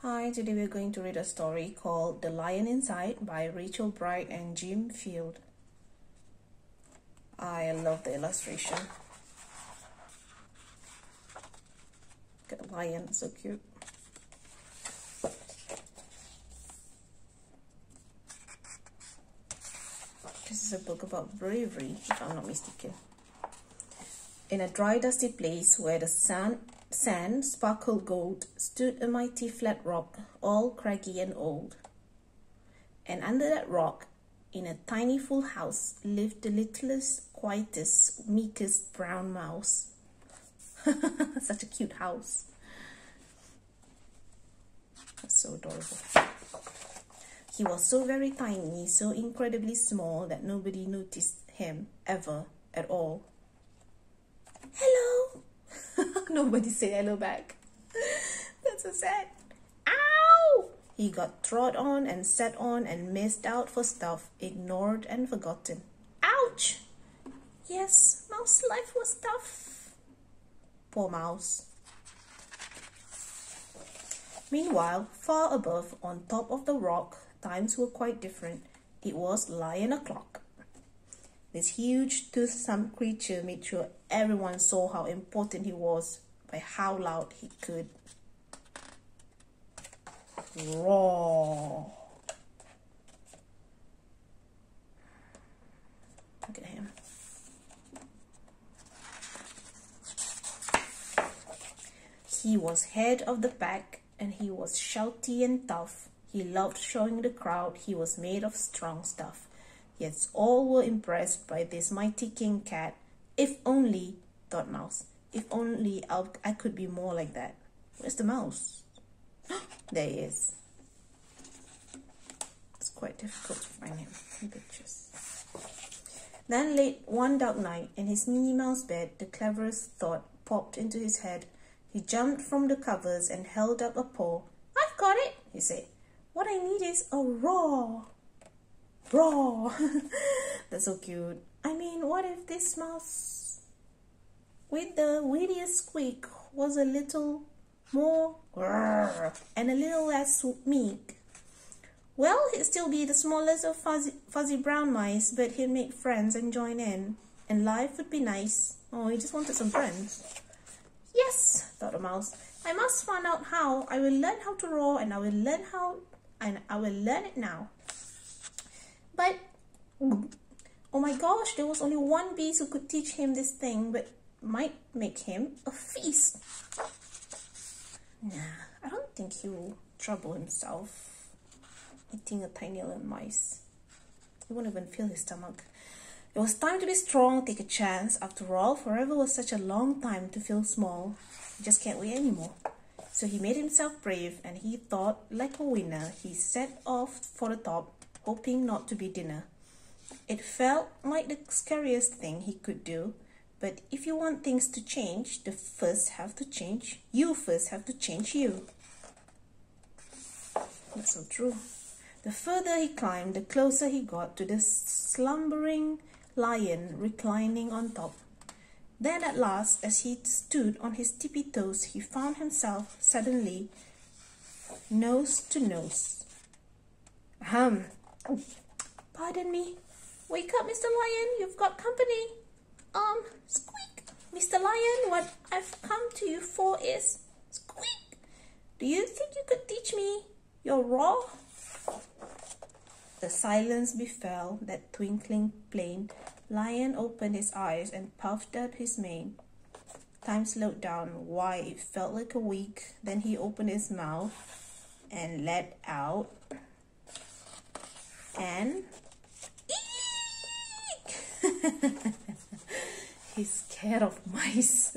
Hi, today we're going to read a story called The Lion Inside by Rachel Bright and Jim Field. I love the illustration. Look at the lion, so cute. This is a book about bravery, if I'm not mistaken. In a dry, dusty place where the sand sparkled gold stood a mighty flat rock, all craggy and old. And under that rock, in a tiny full house, lived the littlest, quietest, meekest brown mouse. Such a cute house. That's so adorable. He was so very tiny, so incredibly small that nobody noticed him ever at all. Hello! Nobody said hello back. That's so sad. Ow! He got trod on and sat on and missed out for stuff, ignored and forgotten. Ouch! Yes, mouse life was tough. Poor mouse. Meanwhile, far above, on top of the rock, times were quite different. It was Lion o'clock. This huge, toothsome creature made sure everyone saw how important he was by how loud he could roar. Look at him. He was head of the pack and he was shouty and tough. He loved showing the crowd he was made of strong stuff. Yet all were impressed by this mighty king cat. If only, thought Mouse, if only I could be more like that. Where's the mouse? There he is. It's quite difficult to find him in pictures. Then late one dark night, in his Minnie Mouse bed, the cleverest thought popped into his head. He jumped from the covers and held up a paw. I've got it, he said. What I need is a roar. Roar. That's so cute. I mean, what if this mouse with the wittiest squeak was a little more and a little less meek? Well, he'd still be the smallest of fuzzy brown mice, but he'd make friends and join in, and life would be nice. Oh, he just wanted some friends. Yes, thought the mouse. I must find out how. I will learn how to roar, and I will learn it now. But, oh my gosh, there was only one beast who could teach him this thing, but might make him a feast. Nah, I don't think he will trouble himself eating a tiny little mice. He won't even fill his stomach. It was time to be strong, take a chance. After all, forever was such a long time to feel small. He just can't wait anymore. So he made himself brave, and he thought like a winner. He set off for the top, hoping not to be dinner. It felt like the scariest thing he could do, but if you want things to change, you first have to change you. That's so true. The further he climbed, the closer he got to the slumbering lion reclining on top. Then at last, as he stood on his tippy toes, he found himself suddenly nose to nose. Ahem. Pardon me. Wake up, Mr. Lion. You've got company. Squeak. Mr. Lion, what I've come to you for is squeak. Do you think you could teach me your roar? The silence befell that twinkling plain. Lion opened his eyes and puffed out his mane. Time slowed down. Why, it felt like a week. Then he opened his mouth and let out an eek! He's scared of mice.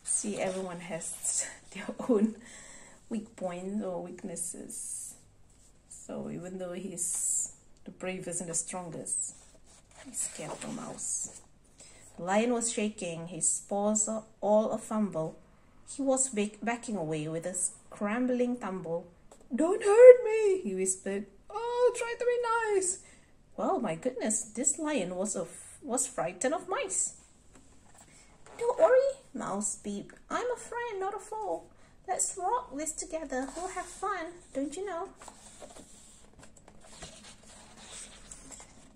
See, everyone has their own weak points or weaknesses. So even though he's the bravest and the strongest, he's scared of a mouse. The lion was shaking, his paws all a fumble. He was backing away with a scrambling tumble. Don't hurt me, he whispered. Oh, try to be nice. Well, my goodness, this lion was frightened of mice. Don't worry, Mouse beeped. I'm a friend, not a foe. Let's rock this together. We'll have fun, don't you know?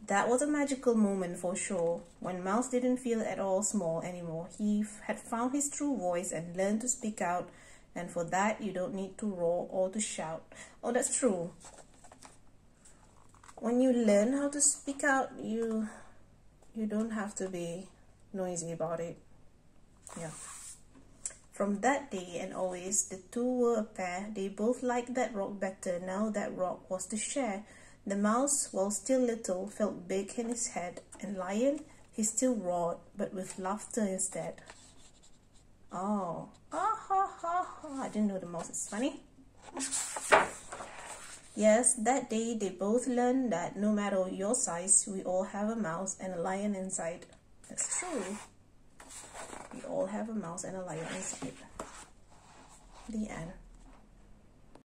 That was a magical moment for sure, when Mouse didn't feel at all small anymore. He had found his true voice and learned to speak out, and for that you don't need to roar or to shout. Oh, that's true. When you learn how to speak out, you don't have to be noisy about it. Yeah. From that day and always, the two were a pair. They both liked that rock better. Now that rock was to share. The mouse, while still little, felt big in his head, and Lion, he still roared, but with laughter instead. Oh, ha ha ha! I didn't know the mouse is funny. Yes, that day they both learned that no matter your size, we all have a mouse and a lion inside. That's true. We all have a mouse and a lion inside. The end.